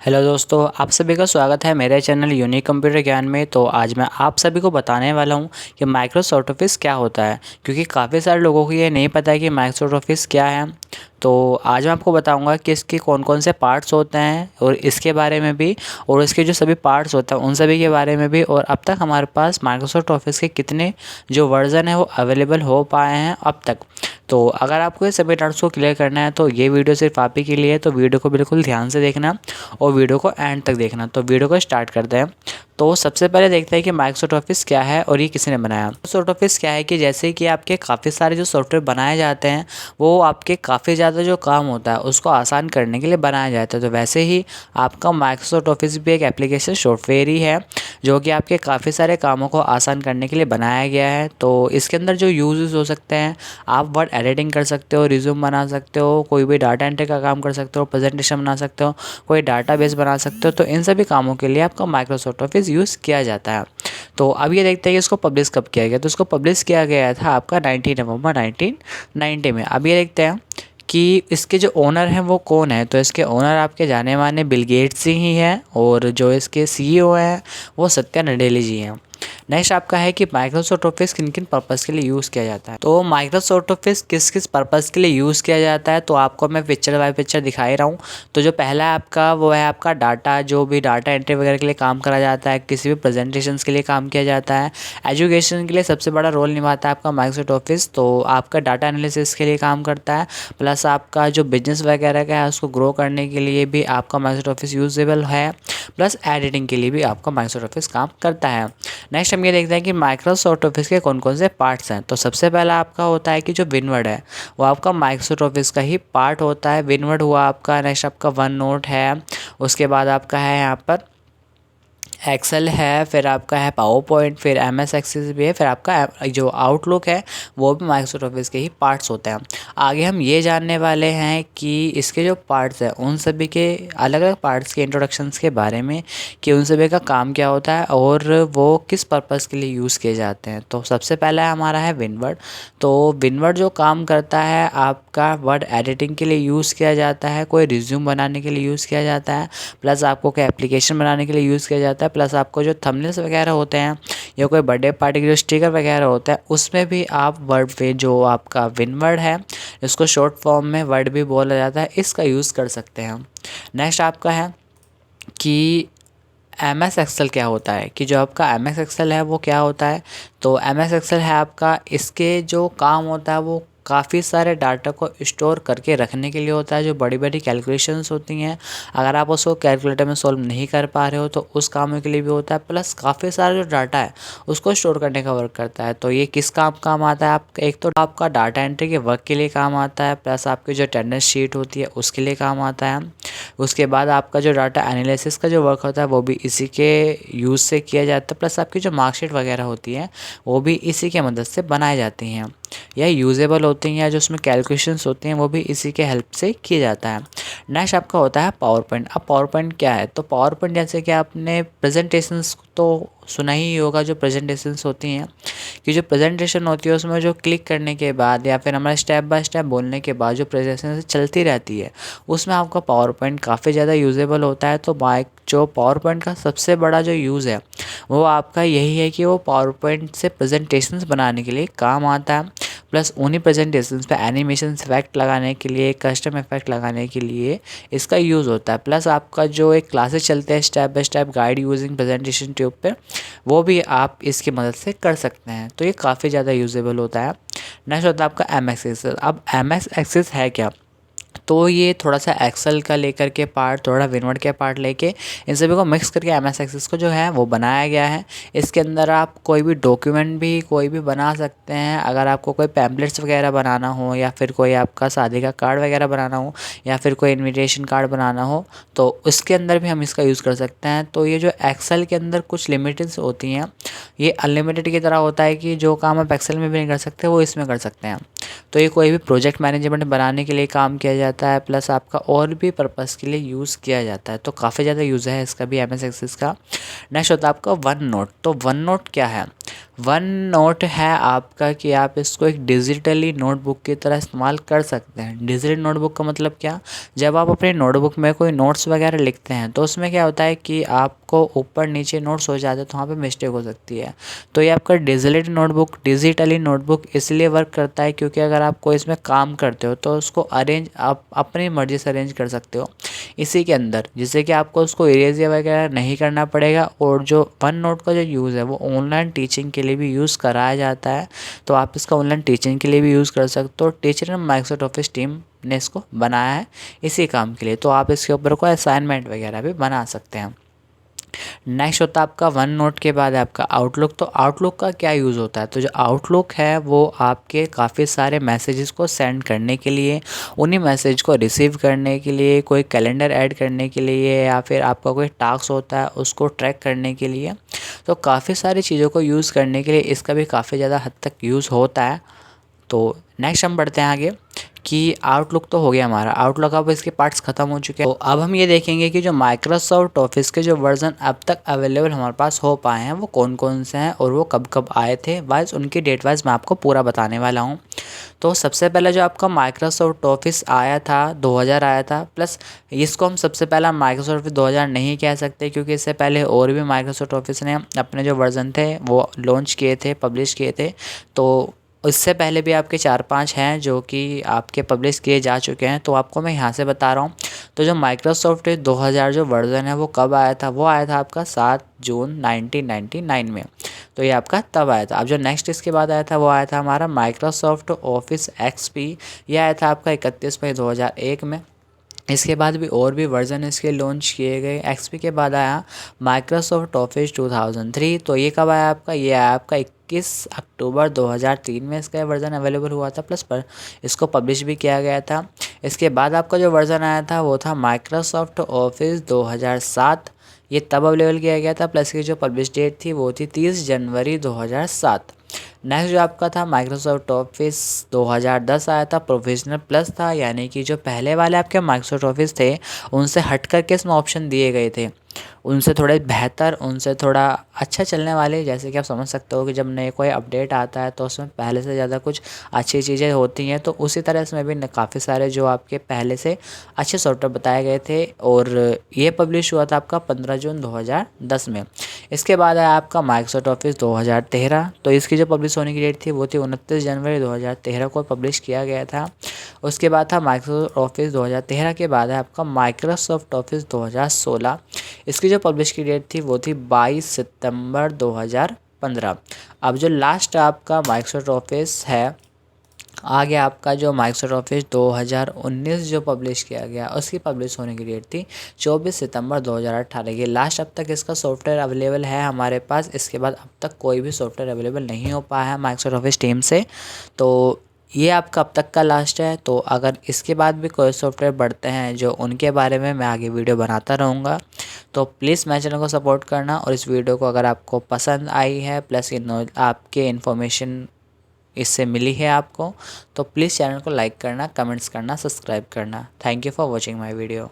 Hello दोस्तों, आप सभी का स्वागत है मेरे चैनल यूनिक कंप्यूटर ज्ञान में। तो आज मैं आप सभी को बताने वाला हूं कि माइक्रोसॉफ्ट ऑफिस क्या होता है, क्योंकि काफ़ी सारे लोगों को ये नहीं पता है कि माइक्रोसॉफ्ट ऑफिस क्या है। तो आज मैं आपको बताऊंगा कि इसके कौन कौन से पार्ट्स होते हैं और इसके बारे में भी, और इसके जो सभी पार्ट्स होते हैं उन सभी के बारे में भी, और अब तक हमारे पास माइक्रोसॉफ्ट ऑफिस के कितने जो वर्जन है वो अवेलेबल हो पाए हैं अब तक। तो अगर आपको ये सभी डाउट्स को क्लियर करना है तो ये वीडियो सिर्फ आप ही के लिए है, तो वीडियो को बिल्कुल ध्यान से देखना और वीडियो को एंड तक देखना। तो वीडियो को स्टार्ट करते हैं। तो सबसे पहले देखते हैं कि माइक्रोसॉफ्ट ऑफिस क्या है और ये किसने बनाया। माइक्रोसॉफ्ट ऑफिस क्या है कि जैसे कि आपके काफ़ी सारे जो सॉफ्टवेयर बनाए जाते हैं वो आपके काफ़ी ज़्यादा जो काम होता है उसको आसान करने के लिए बनाया जाता है। तो वैसे ही आपका माइक्रोसॉफ्ट ऑफिस भी एक एप्लीकेशन सॉफ्टवेयर ही है जो कि आपके काफ़ी सारे कामों को आसान करने के लिए बनाया गया है। तो इसके अंदर जो यूज़ हो सकते हैं, आप वर्ड एडिटिंग कर सकते हो, रिज्यूम बना सकते हो, कोई भी डाटा एंट्री का काम कर सकते हो, प्रेजेंटेशन बना सकते हो, कोई डाटाबेस बना सकते हो। तो इन सभी कामों के लिए आपका माइक्रोसॉफ्ट ऑफिस यूज़ किया जाता है। तो अब ये देखते हैं कि इसको पब्लिश कब किया गया। तो इसको पब्लिश किया गया था आपका 19 नवंबर 1990 में। अब ये देखते हैं कि इसके जो ओनर हैं वो कौन है। तो इसके ओनर आपके जाने माने बिल गेट्स ही हैं, और जो इसके सीईओ हैं वो सत्या नडेला जी हैं। नेक्स्ट आपका है कि माइक्रोसॉफ्ट ऑफिस किन किन पर्पज़ के लिए यूज़ किया जाता है। तो माइक्रोसॉफ्ट ऑफिस किस किस पर्पज़ के लिए यूज़ किया जाता है तो आपको मैं पिक्चर बाय पिक्चर दिखा ही रहा हूँ। तो जो पहला है आपका वो है आपका डाटा, जो भी डाटा एंट्री वगैरह के लिए काम करा जाता है, किसी भी प्रेजेंटेशंस के लिए काम किया जाता है। एजुकेशन के लिए सबसे बड़ा रोल निभाता है आपका माइक्रोसॉफ्ट ऑफिस। तो आपका डाटा एनालिसिस के लिए काम करता है, प्लस आपका जो बिजनेस वगैरह का है उसको ग्रो करने के लिए भी आपका माइक्रोसॉफ्ट ऑफिस यूजेबल है, प्लस एडिटिंग के लिए भी आपका माइक्रोसॉफ्ट ऑफिस काम करता है। नेक्स्ट हम ये देखते हैं कि माइक्रोसॉफ्ट ऑफिस के कौन कौन से पार्ट्स हैं। तो सबसे पहला आपका होता है कि जो विनवर्ड है वो आपका माइक्रोसॉफ्ट ऑफिस का ही पार्ट होता है। विनवर्ड हुआ आपका। नेक्स्ट आपका वन नोट है, उसके बाद आपका है यहाँ पर एक्सेल है, फिर आपका है पावर पॉइंट, फिर एम एस एक्सेस भी है, फिर आपका जो आउटलुक है वो भी माइक्रोसॉफ्ट ऑफिस के ही पार्ट्स होते हैं। आगे हम ये जानने वाले हैं कि इसके जो पार्ट्स हैं उन सभी के अलग अलग पार्ट्स के इंट्रोडक्शंस के बारे में, कि उन सभी का काम क्या होता है और वो किस पर्पज़ के लिए यूज़ किए जाते हैं। तो सबसे पहला हमारा है विनवर्ड। तो विनवर्ड जो काम करता है आपका वर्ड एडिटिंग के लिए यूज़ किया जाता है, कोई रिज्यूम बनाने के लिए यूज़ किया जाता है, प्लस आपको कोई एप्लीकेशन बनाने के लिए यूज़ किया जाता है, प्लस आपको जो थंबनेल्स वगैरह होते हैं या कोई बर्थडे पार्टी के जो स्टिकर वगैरह होता है उसमें भी आप वर्ड पे जो आपका विनवर्ड है, इसको शॉर्ट फॉर्म में वर्ड भी बोला जाता है, इसका यूज़ कर सकते हैं हम। नेक्स्ट आपका है कि एम एस एक्सेल क्या होता है, कि जो आपका एम एस एक्सेल है वो क्या होता है। तो एम एस एक्सेल है आपका, इसके जो काम होता है वो काफ़ी सारे डाटा को स्टोर करके रखने के लिए होता है। जो बड़ी बड़ी कैलकुलेशंस होती हैं, अगर आप उसको कैलकुलेटर में सॉल्व नहीं कर पा रहे हो तो उस काम के लिए भी होता है। प्लस काफ़ी सारा जो डाटा है उसको स्टोर करने का वर्क करता है। तो ये किस काम आता है आपका, एक तो आपका डाटा एंट्री के वर्क के लिए काम आता है, प्लस आपकी जो अटेंडेंस शीट होती है उसके लिए काम आता है। उसके बाद आपका जो डाटा एनालिसिस का जो वर्क होता है वो भी इसी के यूज़ से किया जाता है, प्लस आपकी जो मार्कशीट वगैरह होती है वो भी इसी के मदद से बनाई जाती हैं या यूजेबल होती हैं। जो उसमें कैलकुलेशंस होती हैं वो भी इसी के हेल्प से किया जाता है। नेक्स्ट आपका होता है पावर पॉइंट। अब पावर पॉइंट क्या है, तो पावर पॉइंट जैसे कि आपने प्रेजेंटेशंस तो सुना ही होगा, जो प्रेजेंटेशंस होती हैं, कि जो प्रेजेंटेशन होती है उसमें जो क्लिक करने के बाद या फिर हमारे स्टेप बाय स्टेप बोलने के बाद जो प्रेजेंटेशन चलती रहती है उसमें आपका पावर पॉइंट काफ़ी ज़्यादा यूजेबल होता है। तो जो पावर पॉइंट का सबसे बड़ा जो यूज़ है वो आपका यही है कि वो पावर पॉइंट से प्रेजेंटेशंस बनाने के लिए काम आता है, प्लस उन्हीं प्रेजेंटेशंस पे एनिमेशन इफेक्ट लगाने के लिए, कस्टम इफेक्ट लगाने के लिए इसका यूज़ होता है। प्लस आपका जो एक क्लासेस चलते हैं step by step guide using presentation tube पे, वो भी आप इसकी मदद से कर सकते हैं। तो ये काफ़ी ज़्यादा यूजेबल होता है। नेक्स्ट होता है आपका एम एस एक्सेस। अब एम एस एक्सेस है क्या, तो ये थोड़ा सा एक्सेल का लेकर के पार्ट, थोड़ा विनवर्ड के पार्ट लेके इन सभी को मिक्स करके एम एस एक्सेस को जो है वो बनाया गया है। इसके अंदर आप कोई भी डॉक्यूमेंट भी कोई भी बना सकते हैं। अगर आपको कोई पैम्पलेट्स वगैरह बनाना हो, या फिर कोई आपका शादी का कार्ड वगैरह बनाना हो, या फिर कोई इन्विटेशन कार्ड बनाना हो, तो उसके अंदर भी हम इसका यूज़ कर सकते हैं। तो ये जो एक्सेल के अंदर कुछ लिमिटेड्स होती हैं, ये अनलिमिटेड की तरह होता है कि जो काम आप एक्सेल में भी नहीं कर सकते वो इसमें कर सकते हैं। तो ये कोई भी प्रोजेक्ट मैनेजमेंट बनाने के लिए काम किया जाता है, प्लस आपका और भी पर्पस के लिए यूज़ किया जाता है। तो काफ़ी ज़्यादा यूज़ है इसका भी एम एस एक्सेस का। नेक्स्ट होता है आपका वन नोट। तो वन नोट क्या है, वन नोट है आपका कि आप इसको एक डिजिटली नोटबुक की तरह इस्तेमाल कर सकते हैं। डिजिटल नोटबुक का मतलब क्या, जब आप अपनी नोटबुक में कोई नोट्स वगैरह लिखते हैं तो उसमें क्या होता है कि आपको ऊपर नीचे नोट्स हो जाते हैं तो वहाँ पे मिस्टेक हो सकती है। तो ये आपका डिजिटली नोटबुक इसलिए वर्क करता है क्योंकि अगर आप कोई इसमें काम करते हो तो उसको अरेंज आप अपनी मर्ज़ी से अरेंज कर सकते हो इसी के अंदर, जिससे कि आपको उसको इरेज वगैरह नहीं करना पड़ेगा। और जो वन नोट का जो यूज़ है वो ऑनलाइन टीचिंग के लिए भी यूज़ कराया जाता है, तो आप इसका ऑनलाइन टीचिंग के लिए भी यूज़ कर सकते हो। Teacher and Microsoft office team ने इसको बनाया है इसी काम के लिए, तो आप इसके ऊपर कोई असाइनमेंट वगैरह भी बना सकते हैं। नेक्स्ट होता है आपका वन नोट के बाद है आपका आउटलुक। तो आउटलुक का क्या यूज़ होता है, तो जो आउटलुक है वो आपके काफ़ी सारे मैसेजेस को सेंड करने के लिए, उन्हीं मैसेज को रिसीव करने के लिए, कोई कैलेंडर ऐड करने के लिए, या फिर आपका कोई टास्क होता है उसको ट्रैक करने के लिए, तो काफ़ी सारी चीज़ों को यूज़ करने के लिए इसका भी काफ़ी ज़्यादा हद तक यूज़ होता है। तो नेक्स्ट हम बढ़ते हैं आगे कि आउटलुक तो हो गया हमारा, आउटलुक अब इसके पार्ट्स ख़त्म हो चुके हैं। तो अब हम ये देखेंगे कि जो माइक्रोसॉफ्ट ऑफिस के जो वर्ज़न अब तक अवेलेबल हमारे पास हो पाए हैं वो कौन कौन से हैं और वो कब कब आए थे, वाइज उनकी डेट वाइज मैं आपको पूरा बताने वाला हूँ। तो सबसे पहले जो आपका माइक्रोसॉफ्ट ऑफिस आया था 2000 आया था, प्लस इसको हम सबसे पहला माइक्रोसॉफ्ट ऑफिस 2000 नहीं कह सकते क्योंकि इससे पहले और भी माइक्रोसॉफ्ट ऑफिस ने अपने जो वर्ज़न थे वो लॉन्च किए थे, पब्लिश किए थे। तो इससे पहले भी आपके 4-5 हैं जो कि आपके पब्लिश किए जा चुके हैं, तो आपको मैं यहाँ से बता रहा हूँ। तो जो माइक्रोसॉफ्ट 2000 जो वर्ज़न है वो कब आया था, वो आया था आपका 7 जून 1999 में। तो ये आपका तब आया था। अब जो नेक्स्ट इसके बाद आया था वो आया था हमारा माइक्रोसॉफ्ट ऑफिस एक्सपी, ये आया था आपका 31 मई 2001 में। इसके बाद भी और भी वर्ज़न इसके लॉन्च किए गए। एक्सपी के बाद आया माइक्रोसॉफ्ट ऑफिस 2003, तो ये कब आया आपका, ये आया आपका 21 अक्टूबर 2003 में इसका वर्ज़न अवेलेबल हुआ था, प्लस पर इसको पब्लिश भी किया गया था। इसके बाद आपका जो वर्ज़न आया था वो था माइक्रोसॉफ्ट ऑफिस 2007, ये तब अवेलेबल किया गया था, प्लस की जो पब्लिश डेट थी वो थी 30 जनवरी 2007। नेक्स्ट जो आपका था माइक्रोसॉफ्ट ऑफिस 2010 आया था, प्रोफेशनल प्लस था, यानी कि जो पहले वाले आपके माइक्रोसॉफ्ट ऑफिस थे उनसे हट करके इसमें ऑप्शन दिए गए थे, उनसे थोड़े बेहतर, उनसे थोड़ा अच्छा चलने वाले। जैसे कि आप समझ सकते हो कि जब नए कोई अपडेट आता है तो उसमें पहले से ज़्यादा कुछ अच्छी चीज़ें होती हैं, तो उसी तरह इसमें भी काफ़ी सारे जो आपके पहले से अच्छे सॉफ्टवेयर बताए गए थे। और ये पब्लिश हुआ था आपका 15 जून 2010 में। इसके बाद है आपका माइक्रोसॉफ्ट ऑफिस 2013, तो इसकी जो पब्लिश होने की डेट थी वो थी 29 जनवरी 2013 को पब्लिश किया गया था। उसके बाद था माइक्रोसॉफ्ट ऑफिस 2013 के बाद है आपका माइक्रोसॉफ्ट ऑफिस 2016, इसकी जो पब्लिश की डेट थी वो थी 22 सितंबर 2015। अब जो लास्ट आपका माइक्रोसॉफ्ट ऑफिस है, आगे आपका जो माइक्रोसॉफ्ट ऑफिस 2019 जो पब्लिश किया गया उसकी पब्लिश होने की डेट थी 24 सितंबर 2018 की। लास्ट अब तक इसका सॉफ्टवेयर अवेलेबल है हमारे पास, इसके बाद अब तक कोई भी सॉफ्टवेयर अवेलेबल नहीं हो पाया है माइक्रोसॉफ्ट ऑफिस टीम से। तो ये आपका अब तक का लास्ट है। तो अगर इसके बाद भी कोई सॉफ्टवेयर बढ़ते हैं जो उनके बारे में मैं आगे वीडियो बनाता रहूँगा, तो प्लीज़ मेरे चैनल को सपोर्ट करना। और इस वीडियो को अगर आपको पसंद आई है, प्लस आपके इन्फॉर्मेशन इससे मिली है आपको, तो प्लीज़ चैनल को लाइक करना, कमेंट्स करना, सब्सक्राइब करना। Thank you for watching my video.